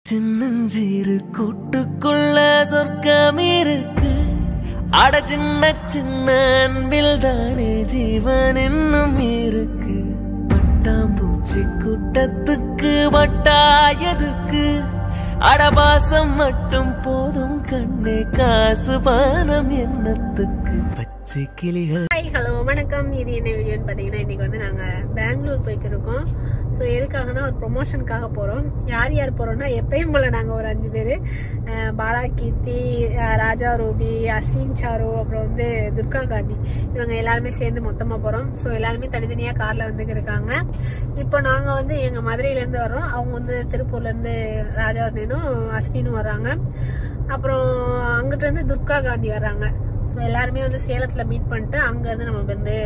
சின்னஞ்சிறு கூட்டுக்குள்ள சொர்க்கம் இருக்கு. அட சின்ன சின்ன அன்பில் தானே ஜீவன் இன்னும் இருக்கு. பட்டாம்பூச்சி கூட்டத்துக்கு வட்டாயதுக்கு அடபாசம் மட்டும் போதும் கண்ணே, காசு பானம் என்னத்துக்கு பச்சை கிளிகள். ஹாய் ஹலோ வணக்கம். இது என்ன வீடியோன்னு பார்த்தீங்கன்னா இன்னைக்கு வந்து நாங்கள் பெங்களூர் போய்க்கிருக்கோம். ஸோ எதுக்காகனா ஒரு ப்ரொமோஷனுக்காக போகிறோம். யார் யார் போகிறோம்னா எப்பயும் போல் நாங்கள் ஒரு 5 பேர், பாலா, கீர்த்தி, ராஜா, ரூபி, அஸ்வின், சாரு, அப்புறம் வந்து துர்கா காந்தி, இவங்க எல்லாருமே சேர்ந்து மொத்தமாக போகிறோம். ஸோ எல்லாருமே தனித்தனியாக காரில் வந்துட்டு இருக்காங்க. இப்போ நாங்கள் வந்து எங்கள் மதுரையிலேருந்து வர்றோம். அவங்க வந்து திருப்பூர்லேருந்து ராஜா அஸ்வினும் வர்றாங்க. அப்புறம் அங்கிட்டிருந்து துர்கா காந்தி வர்றாங்க. ஸோ எல்லாருமே வந்து சேலத்தில் மீட் பண்ணிட்டு அங்கேருந்து நம்ம வந்து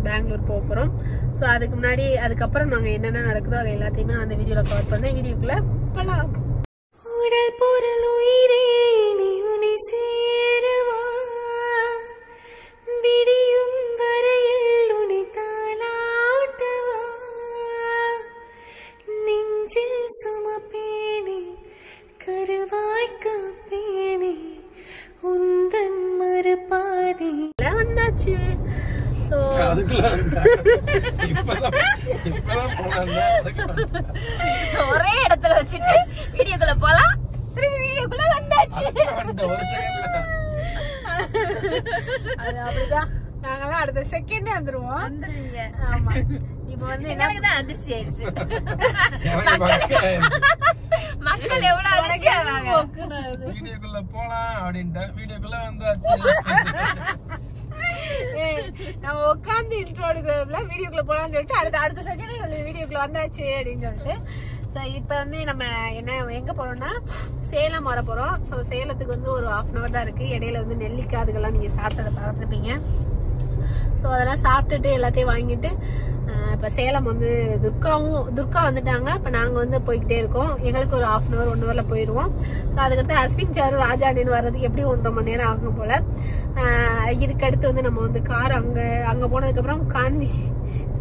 பெங்களூர் போக போகிறோம். ஸோ அதுக்கு முன்னாடி அதுக்கப்புறம் நாங்கள் என்னென்ன நடக்குதோ அது எல்லாத்தையுமே அந்த வீடியோவில் கவர் பண்ணேன். வீடியோக்குள்ளே போகலாம். உடல் பொருள் உயிரே நீ உன்னை சேருவா, விடியும் வரையில் உன்னை தாலாட்டுவா, நெஞ்சில் சுமப்பேனே கருவாய் காப்பேனே உந்தன் மறுபாதி வந்தாச்சு. ஸோ ஒரே இடத்துல வச்சுட்டு வீடியோக்குள்ள போலாம். திரும்பி வீடியோக்குள்ள வந்தாச்சு. அது அப்படிதான். நாங்கெல்லாம் அடுத்த செகண்டே வந்துருவோம். ஆமா, இப்ப வந்து என்னதான் அதிர்ச்சி ஆயிடுச்சு. மக்கள் எவ்வளவு அதிர்ச்சி ஆவாங்க. வீடியோக்குள்ள போலாம் அப்படின்ட்டு வீடியோக்குள்ள வந்தாச்சு. நம்ம உட்காந்து இன்ட்ரோ எடுக்கிறதுல வீடியோக்குள்ள போலான்னு சொல்லிட்டு அடுத்த செகண்ட் வீடியோக்குள்ள வந்தாச்சு அப்படின்னு சொல்லிட்டு. ஸோ இப்போ வந்து நம்ம எங்க போறோம்னா சேலம் வர போறோம். ஸோ சேலத்துக்கு வந்து ஒரு 1/2 hour தான் இருக்கு. இடையில வந்து நெல்லிக்காய் அதுக்கெல்லாம் நீங்க சாப்பிட்டதை பார்த்துருப்பீங்க. ஸோ அதெல்லாம் சாப்பிட்டுட்டு எல்லாத்தையும் வாங்கிட்டு இப்போ சேலம் வந்து துர்கா வந்துட்டாங்க. இப்போ நாங்கள் வந்து போய்கிட்டே இருக்கோம். எங்களுக்கு ஒரு 1/2 hour 1 hourல போயிடுவோம். ஸோ அதுக்கடுத்து அஸ்வின், சாரு, ராஜாண்டின்னு வர்றதுக்கு எப்படி 1.5 மணி நேரம் ஆகும் போல. இதுக்கு அடுத்து வந்து நம்ம வந்து கார் அங்கே போனதுக்கப்புறம்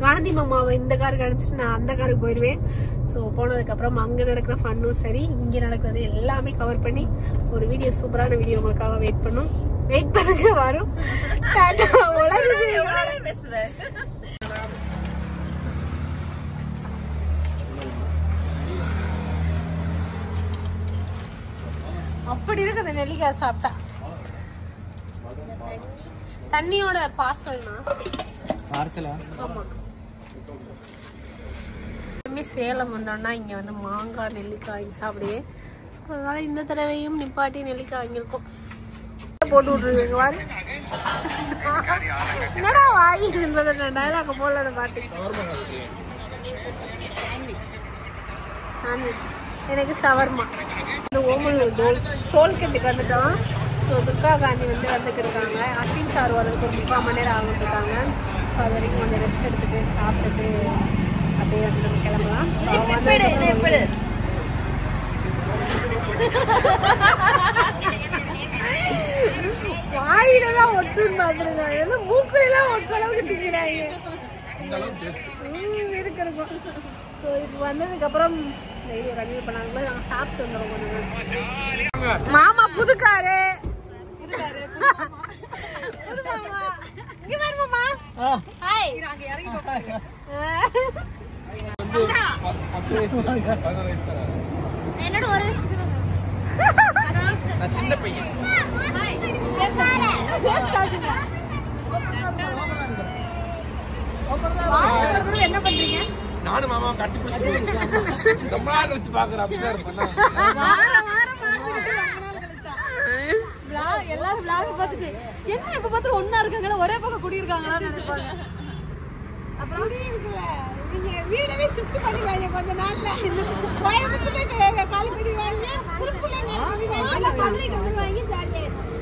காந்தி மாமாவை இந்த காருக்கு அனுப்பிச்சிட்டு நான் அந்த காருக்கு போயிடுவேன். ஸோ போனதுக்கப்புறம் அங்கே நடக்கிற ஃபன்னும் சரி இங்கே நடக்கிறது எல்லாமே கவர் பண்ணி ஒரு வீடியோ, சூப்பரான வீடியோ உங்களுக்காக வெயிட் பண்ணுங்க. வரும். அப்படி இருக்கு அந்த நெல்லிக்காய் சாப்பிட்டா. தண்ணியோட பார்சல்னா ஆமா. சேலம் வந்தோம்னா இங்க வந்து மாங்காய், நெல்லிக்காய் சாப்பிடுவே. அதனால இந்த தடவையும் நிப்பாட்டி நெல்லிக்காய் வாங்கியிருக்கோம். போட்டு விட்டுருவீங்க வாரு. என்னடா வாங்கி டயலாக போல பாட்டு. எனக்கு சவர்மா. இந்த ஓமலூர் டோல்கேட்டுக்கு வந்துட்டோம். ஸோ துர்கா காந்தி வந்து வந்துட்டு இருக்காங்க. அஸ்வின் சார் வரதுக்கு ஒரு 3/4 மணி நேரம் ஆகிட்டு இருக்காங்க. ஸோ அது வரைக்கும் கொஞ்சம் ரெஸ்ட் எடுத்துட்டு சாப்பிட்டுட்டு அப்படியே வந்து நம்ம கிளம்பலாம். வாயிலதான் ஒட்டுன்னு பாத்துருக்காங்க. மூக்கையெல்லாம் ஒட்டுற அளவுக்கு திங்கிறாங்க. இருக்கும். ஸோ இப்போ வந்ததுக்கு அப்புறம் ரன்னிங் பண்ணாங்க. நாங்கள் சாப்பிட்டு வந்துடுறோம். கொஞ்சம் மாமா புதுக்காரு புது மாமா இங்க பாரு மாமா. ஹாய். இறங்கி போறாங்க. என்னோட ஒரு வயசுக்கு நான் சின்ன பையன். ஹாய். என்ன பண்றீங்க? நானும் மாமா கட்டி பிடிச்சி ரொம்ப நாள் கழிச்சு பாக்குறேன். அப்படிதான் இருப்பேன். எல்லாரும் விளாக பார்த்துட்டு என்ன இப்ப பார்த்து ஒன்னா இருக்காங்களா, ஒரே பக்கம் குடியிருக்காங்களான்னு நினைப்பாங்க. அப்புறம் வீடவே ஷிஃப்ட் பண்ணிடுவாங்க கொஞ்ச நாள்ல. கோயம்புத்தூர்ல காலி பண்ணிடுவாங்க.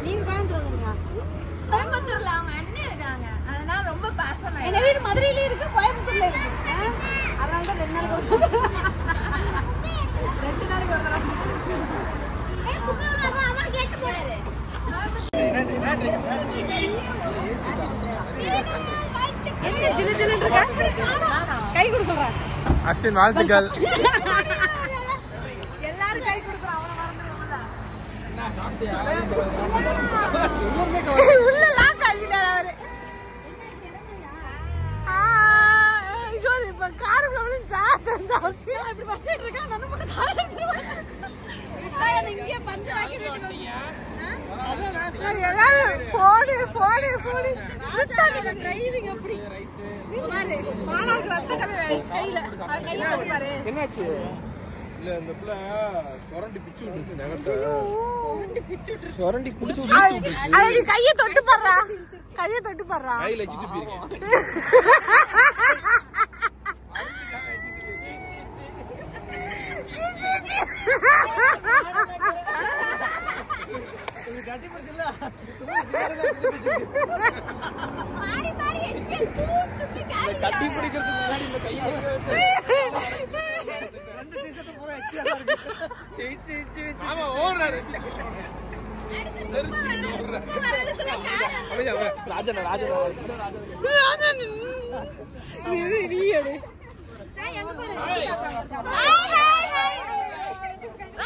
நீங்க கோயம்புத்தூர் வந்துருங்க. கோயம்புத்தூர்ல அவங்க அண்ணன் இருக்காங்க, அதனால ரொம்ப பாசமா. எங்க வீடு மதுரையில இருக்கு, கோயம்புத்தூர்ல இருக்கு. அதனால தான் 2 நாளைக்கு ஒரு தடவை கேட்டு போறாரு. கை கொடு சொல்றேன். அஸ்வின் வாழ்த்துக்கள். எல்லாரும் கை கொடுக்குறான் அவனை மறந்துடுவோம்ல. உள்ள லாக் ஆகிட்டாரு அவரு. இப்ப காருக்குள்ள ஜாஸ்தியா இப்படி வச்சிட்டு இருக்கா. நம்ம மட்டும் கார் இங்கே பஞ்சர் ஆக்கி டிரைவிங் அப்படி என்னாச்சு? இல்ல இந்த புள்ள சொரண்டி பிச்சு விட்டுச்சு நகத்தை. சொரண்டி பிடிச்சு விட்டுச்சு. கையை தொட்டு பாடுறா. கையை தொட்டு பாடுறா. கையில வச்சுட்டு போயிருக்கேன். கட்டி பிடிக்கிறதுக்கு முன்னாடி இந்த கையை ஆமா ஓடுறாரு.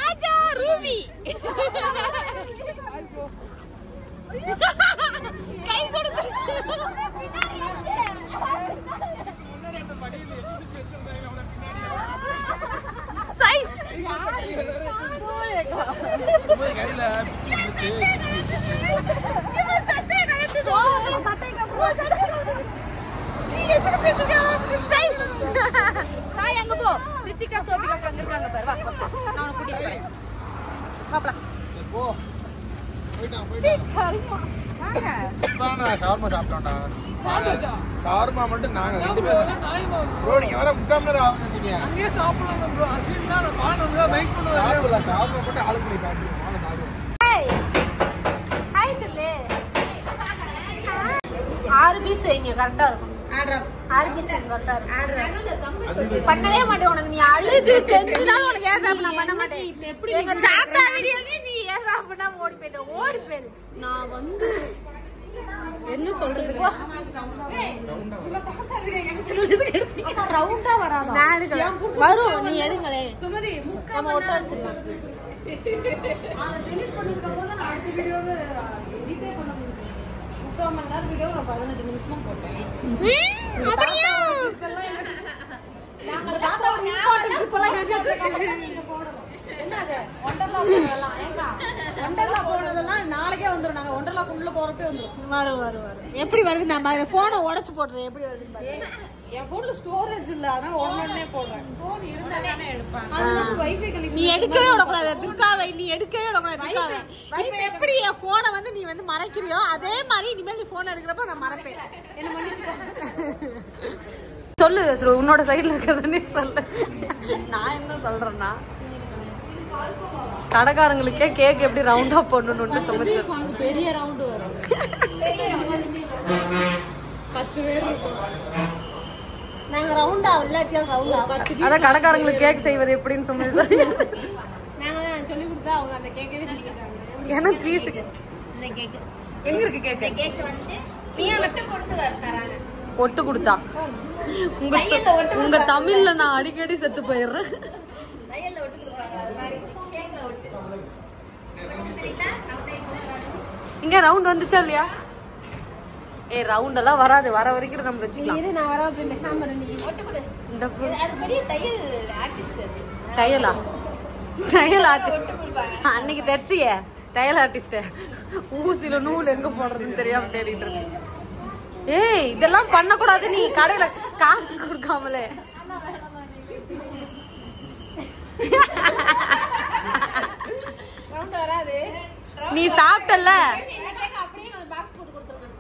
ராஜா ரூபி கை கொடுத்து அங்க போ. ரித்திகா சோபிகா அங்க இருக்காங்க பாரு. வா நான் உன்னை கூட்டிட்டு போறேன். வாப்பா போ. ஷவர்மா சாப்பிட்டோம்டா. ஷவர்மா மட்டும் நாங்க 2 பேரும். ப்ரோ நீங்க வர 3/4 மணி நேரம் ஆகுதுங்க. அங்கேயே சாப்பிடலாம் ப்ரோ. அஸ்வின் தான் வாங்க வெயிட் பண்ணுவாங்க. ஷவர்மா மட்டும் ஆளு பண்ணி சாப்பிடுவோம். வாங்க சாப்பிடுவோம். ஹாய் சொல்லு. 6 பீஸ் வைங்க கரெக்டா இருக்கும். 6 பீஸ் கரெக்டா இருக்கும். பண்ணவே மாட்டேன் உனக்கு. நீ அழுது கெஞ்சினாலும் உனக்கு ஏன் சாப்பிட நான் பண்ண மாட்டேன். எங்க தாத்தா வீடியோலயே நீ ஏன் சாப்பிடா ஓடி போயிட்ட. ஓடி போயிரு. நான் வந்து என்ன சொல்றது? உங்க தாத்தா வீடியோ எனக்கு சொல்றதுக்கு எடுத்தீங்க. ரவுண்டா வராதா? நான் எடுக்கறேன். வரும் நீ எடுங்களே. சுமதி நம்ம ஒட்ட வச்சிரலாம். அத டெலீட் பண்ணிருக்க போது நான் அடுத்த வீடியோவை எடிட்டே பண்ண முடியல. 3/4 மணி நேரம் வீடியோ நான் 18 நிமிஷமா போட்டேன். அப்படியே நாங்க தாத்தாவோட இம்பார்ட்டன்ட் இப்பலாம் கேட்டிருக்காங்க. என்னது ஒண்டர்லா போனதெல்லாம் ஏங்கா ஒண்டர்லா போனதெல்லாம் நாளைக்கே வந்துரும். நாங்க ஒண்டர்லா குள்ள போறப்பே வந்துரும். வரும் எப்படி வருது? நம்ம போனை உடைச்சு போடுறேன். எப்படி வருது பாரு. என் போன்ல ஸ்டோரேஜ் இல்ல. அதான் ஒண்ணே போடுறேன். போன் இருந்தா தானே எடுப்பேன். அது வைஃபை கனெக்ஷன். நீ எடுக்கவே விடக்கூடாது துர்காவை. நீ எடுக்கவே விடக்கூடாது துர்காவை. இப்ப எப்படி என் போனை வந்து நீ வந்து மறைக்கிறியோ அதே மாதிரி இனிமேல் நீ போன் எடுக்கிறப்ப நான் மறைப்பேன். என்ன மன்னிச்சுக்கோ. சொல்லு உன்னோட சைடுல இருக்கறதே சொல்லு. நான் என்ன சொல்றேன்னா கடைக்காரங்களுக்கே கேக் எப்படி ரவுண்டா போடணும்னு சமைச்சு பெரிய ரவுண்ட் வரும். 10 பேர் நாங்க ரவுண்டா இல்லாட்டியும் ரவுண்டா அத கடைக்காரங்களுக்கு கேக் செய்வது எப்படின்னு சமைச்சு நாங்க சொல்லி கொடுத்தா அவங்க அந்த கேக்கவே சொல்லிக்கிறாங்க. எனக்கு பீஸ் இந்த கேக் எங்க இருக்கு கேக்? இந்த கேக் வந்து நீ எனக்கு கொடுத்து தராங்க. ஒட்டு கொடுத்தா உங்க தமிழ்ல நான் அடிக்கடி செத்து போயிடுறேன். கையில ஒட்டு கொடுப்பாங்க. அது மாதிரி கேக்ல ஒட்டு. இங்க ரவுண்ட் வந்துச்சா இல்லையா? ரவுண்ட் எல்லாம் வராது. வர வரைக்கும் நம்ம வச்சுக்கலாம். இரு நான் வர போய் பேசாம நீ ஒட்டு கொடு. இந்த அது பெரிய தையல் ஆர்டிஸ்ட். தையல் ஆர்டிஸ்ட் அன்னைக்கு தைச்சியே தையல் ஆர்டிஸ்ட். ஊசில நூல் எங்க போடுறதுன்னு தெரியாம தேடிட்டு இருக்கு. ஏய் இதெல்லாம் பண்ண கூடாது. நீ கடையில காசு கொடுக்காமலே ரவுண்ட் வராது. நீ சாப்பிட்டல இந்த கேக் அப்படியே நான் பாக்ஸ் போட்டு கொடுத்துறேன்.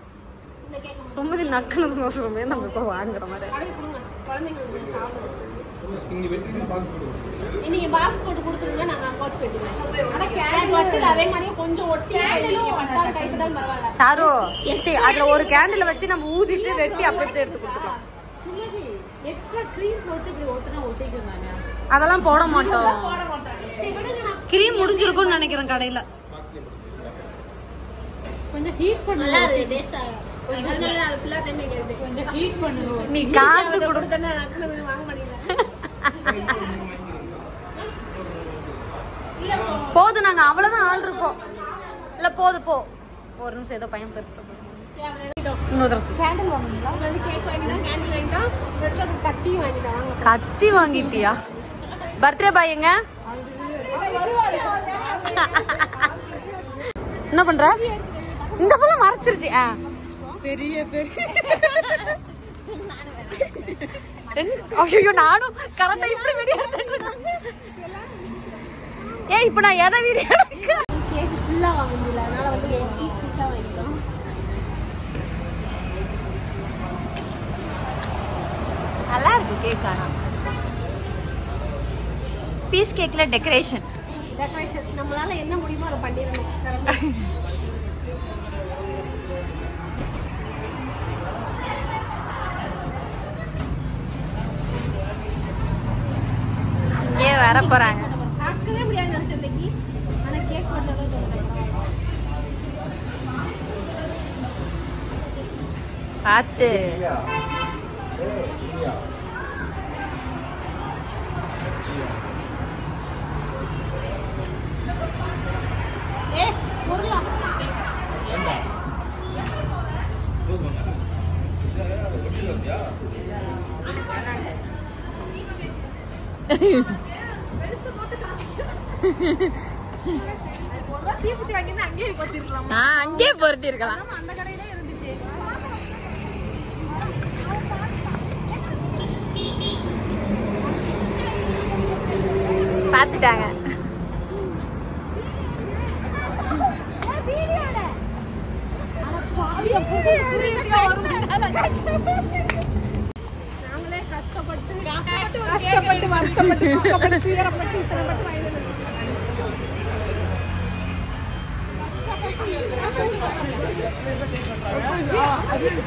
இந்த கேக் சுமதி நக்கனது மோசமே நம்ம இப்ப வாங்குற மாதிரி. அப்படியே கொடுங்க. குழந்தைங்களுக்கு சாப்பிடுங்க. இங்க வெட்டி பாக்ஸ் போடுவோம். நீங்க பாக்ஸ் போட்டு கொடுத்துருங்க. நாங்க அங்க வச்சு வெட்டிடுவோம். அட கேக் வச்சு அதே மாதிரி கொஞ்சம் ஒட்டி நீங்க பட்டால் கைப்பட்டால் பரவாயில்லை. சாரு அதுல ஒரு கேண்டில் வச்சு நம்ம ஊதிட்டு வெட்டி அப்படியே எடுத்து கொடுத்துக்கலாம். எக்ஸ்ட்ரா க்ரீம் போட்டு இப்படி ஒட்டுனா ஒட்டிக்கும் தானே. அதெல்லாம் போட மாட்டோம். போட மாட்டாங்க. சரி விடுங்க. நான் கிரீம் முடிஞ்சிருக்கும்னு நினைக்கிறேன் கடையில. கொஞ்சம் ஹீட் பண்ணல. அது டேஸ்ட் ஆகும். அதனால அது ஃபுல்லா டைம் கேக்குது. கொஞ்சம் ஹீட் பண்ணுங்க. நீ காசு கொடுத்தனா நக்கல வாங்க மாட்டீங்க. போதும், நாங்க அவ்வளவுதான் ஆள் இருப்போம். இல்ல போது போ. ஒரு நிமிஷம் ஏதோ பையன் பெருசு. கத்தி வாங்கிட்டியா? பர்த்டே பாய் எங்க? என்ன பண்ற? இந்த புள்ள மறைச்சிருச்சு. பெரிய ஐயோ நானும் கரெக்டா இப்படி வீடியோ எடுத்துட்டேன். ஏய் இப்ப நான் எதை வீடியோ எடுக்கிறேன்? கேக் ஃபுல்லா வாங்க முடியல, அதனால வந்து பீஸ் பீஸா வாங்கிட்டோம். நல்லா இருக்கு கேக். ஆனா பீஸ் கேக்ல டெக்கரேஷன் நம்மளால என்ன முடியுமோ அதை பண்ணிடணும். இங்கே வர போறாங்க. பார்க்கவே முடியாது நினைச்சேன், ஆனா கேக் போட்டது பார்த்து அங்கே பொருத்தி இருக்கலாம். அந்த கடையில இருந்துச்சு. பாத்துட்டாங்க. நாங்களே கஷ்டப்பட்டு வருத்தப்பட்டு துயரப்பட்டு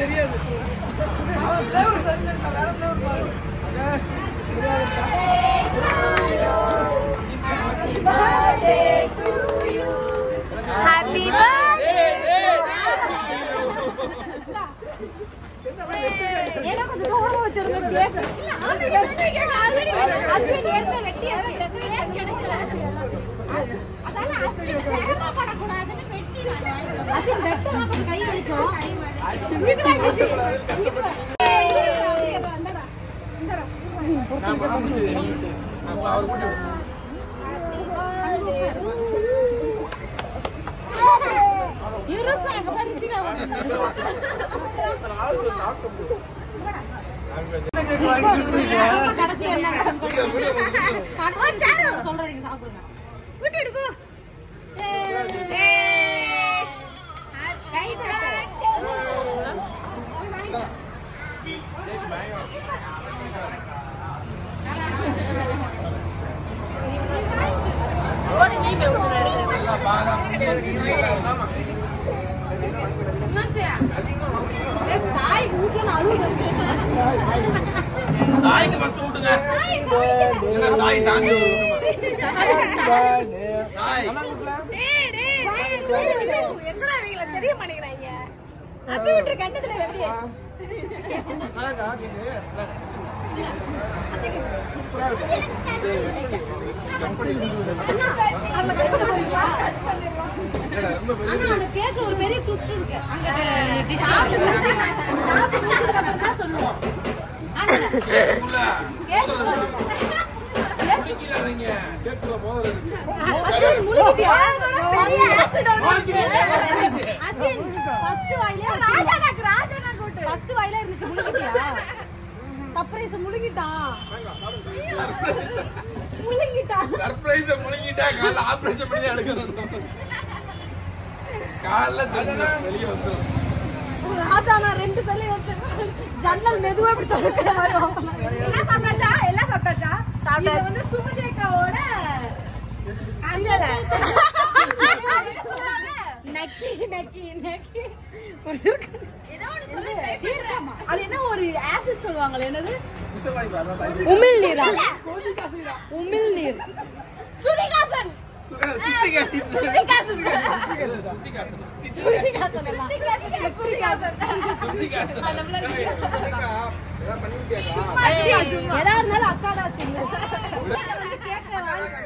தெரியாது. Happy birthday. ஏன்னா கொஞ்சம் தூரமா வச்சிருந்தேன் கேக். அஸ்வின் ஏற்கனவே வெட்டியாச்சு. அஸ்வின் வெட்டமா கொஞ்சம் கை வலிக்கும். சொல்றீங்க சாப்பிடுங்க. விட்டு போ. சாய்க்கு பஸ் விட்டுங்க. சாய் சாங்கு சாய் எங்கடா இவங்கள தெரிய மாட்டேங்கிறாங்க. அப்படி விட்டு கண்டதுல எப்படி அழகா கேக்குது. அந்த கேக்ல ஒரு பெரிய ட்விஸ்ட் இருக்கு. சொல்லுவோம் சர்ப்ரைஸ் முழுங்கிட்டான். சர்ப்ரைஸ் முழுங்கிட்டா காலைல ஆபரேஷன் பண்ணி எடுக்கணும். காலைல வெளியே வந்துடும். ராஜா நான் 2 சொல்லி வந்து ஜன்னல் மெதுவா இப்படி திறக்கிற மாதிரி எல்லாம் சாப்பிட்டாச்சா? எல்லாம் சாப்பிட்டாச்சா? இது வந்து சுமஜேக்காவோட நக்கி நக்கி நக்கி ஏதோ ஒன்னு சொல்லு. அது என்ன ஒரு ஆசிட் சொல்லுவாங்களே, என்னது? உமிழ் நீரா? உமிழ் நீர். சுதிகாசன். எதா இருந்தாலும் அக்கா தான்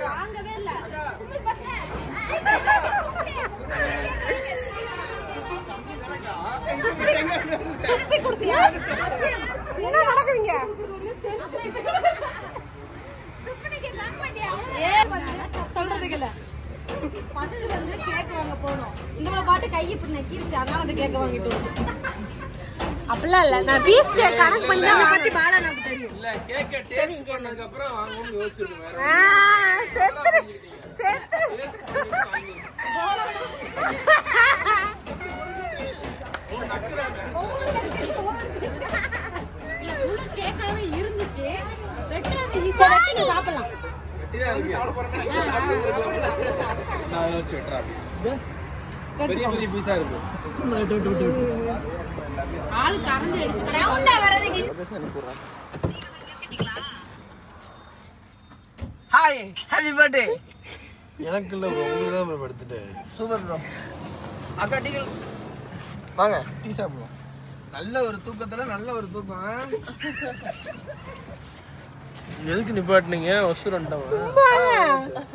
வாங்கவே இல்ல. இல்ல ஃபர்ஸ்ட் வந்து கேக் வாங்க போனோம். இந்த பாட்டு கை இப்படி நக்கிருச்சு, அதனால அந்த கேக் வாங்கிட்டு வந்தோம். அப்படிலாம் இல்ல, நான் பீஸ் கேக் கனெக்ட் பண்ணி அதை பத்தி பாலா எனக்கு தெரியும். இல்ல கேக்க டேஸ்ட் பண்ணதுக்கு அப்புறம் வாங்குவோம்னு யோசிச்சிருக்கேன். செத்துரு செத்துரு கேக்காவே இருந்துச்சு, வெட்டறது ஈஸியா வெட்டி சாப்பிடலாம். நான் யோசிச்சு வெட்டுறேன். பெரிய பெரிய பீஸா இருக்கு. ஆளு கரண்ட் எடுத்து ரவுண்டா வரதுக்கு. Hi happy birthday. எனக்கு இல்ல ப்ரோ, உங்களுக்கு தான் ப்ரோ படுத்துட்டு. Super bro. அக்கா டீ வாங்க டீ சாப்பிடுவோம். நல்ல ஒரு தூக்கத்துல நல்ல ஒரு தூக்கம். எதுக்கு நிப்பாட்டினீங்க? ஒசுரண்டவன்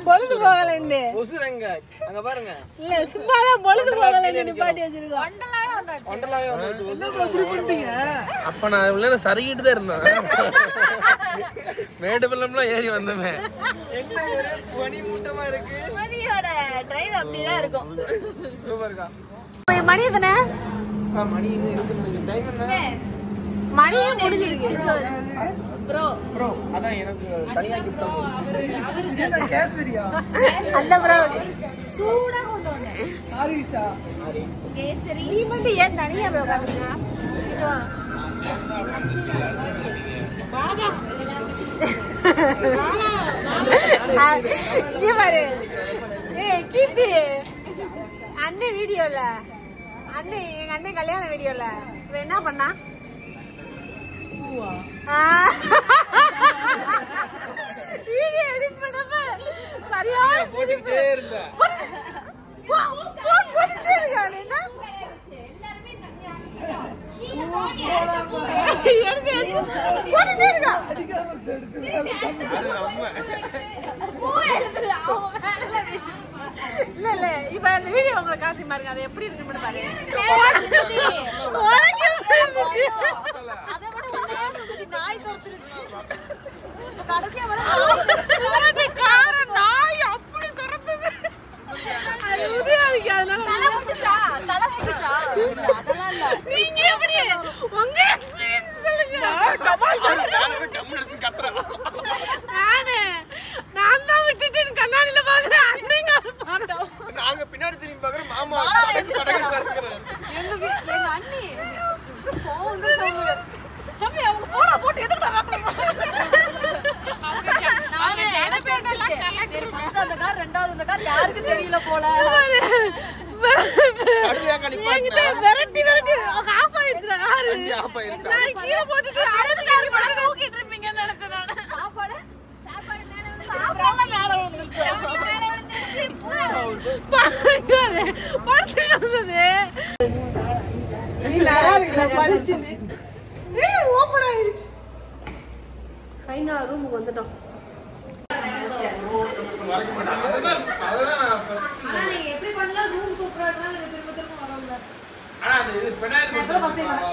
பொழுது போகலன்னு. ஒசுரங்க அங்க பாருங்க. இல்ல சும்மாதான் பொழுது போகலன்னு நிப்பாட்டி வச்சிருக்கோம். ஒண்டலாவே வந்துச்சு. அப்ப நான் உள்ள சறுகிட்டு தான் இருந்தேன். மேடு பள்ளம்லாம் ஏறி வந்தமே. என்ன ஒரு பனி மூட்டமா இருக்கு. மணியோட டிரைவ் அப்படிதான் இருக்கும். சூப்பர்க்கா. மணி எத்தனை? மணி இன்னும் இருக்கு. டைம் என்ன? மணியே முடிஞ்சிருச்சு. ப்ரோ ப்ரோ அதான் எனக்கு தனியா gift இது என்ன கேசரியா? அந்த ப்ரோ சூடா கொண்டு வந்தேன். ஆரிச்சா கேசரி. நீ மட்டும் ஏன் தனியா போய் உட்கார்ந்தீங்க? இங்க வா. வாடா. இங்க பாரு. ஏய் கீர்த்தி. அண்ணே வீடியோல எங்க அண்ணன் கல்யாண வீடியோல இவன் என்ன பண்ணா? வீடியோ எடிட் பண்ணப்ப சரியான போட்டுட்டே இருந்த. போட்டுட்டே இருக்கான். என்ன எல்லாரும் தனியா போட்டுட்டே இருக்கான். இல்ல இல்ல இப்ப அந்த வீடியோ உங்களுக்கு காட்டி பாருங்க, அது எப்படி இருக்கு பாருங்க. அதை விட உண்மையா சுத்தி நாய் துரத்துருச்சு. கடைசியா வர காரம் நாய் அப்படி துரத்துது. அது உதவியா இருக்கு. அதனால அதெல்லாம் இல்ல. நீங்க எப்படி உங்க எக்ஸ்பீரியன்ஸ் சொல்லுங்க. நான் தான் விட்டுட்டு கண்ணாடியில பாக்குறேன். அண்ணங்க நாங்க பின்னாடி திரும்பி பாக்குறோம். மாமா எங்க அண்ணி போகுது சொல்லுங்க. தம்பி அவங்க போனா போட்டு எதுக்குடா நானே எனக்கு சரி ஃபர்ஸ்ட் அந்த கார், ரெண்டாவது அந்த கார் யாருக்கு தெரியல போல. விரட்டி ஆஃப் ஆயிடுச்சு காரு. நான் கீழே போட்டுட்டு அடுத்த கார் போட்டு தூக்கிட்டு இருப்பீங்கன்னு நினைச்சேன் நான். சாப்பாடு மேல விழுந்துருச்சு. படுத்துட்டு இருந்தது. நல்லா இருக்குல்ல படிச்சுன்னு. ஓபன் ஆயிடுச்சு. ஃபைனலா ரூமுக்கு வந்துட்டோம். ஆனா நீங்க எப்படி பண்ணா ரூம் சூப்பரா இருந்தா நீங்க திரும்ப திரும்ப வரல. ஆனா இது பெனாயில் நான் எப்போ பஸ்ஸே வரேன்.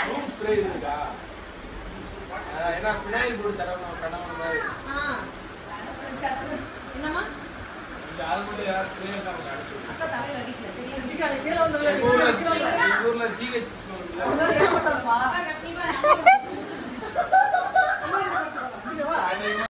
ரூம் ஸ்ப்ரே இருக்கா? ஏன்னா பெனாயில் போட்டு தரணும் கணவன் மாதிரி. என்னம்மா இந்த ஆள் மட்டும் யாரா ஸ்ப்ரே தான் அடிச்சு. அக்கா தலையில அடிக்கல தெரியும்.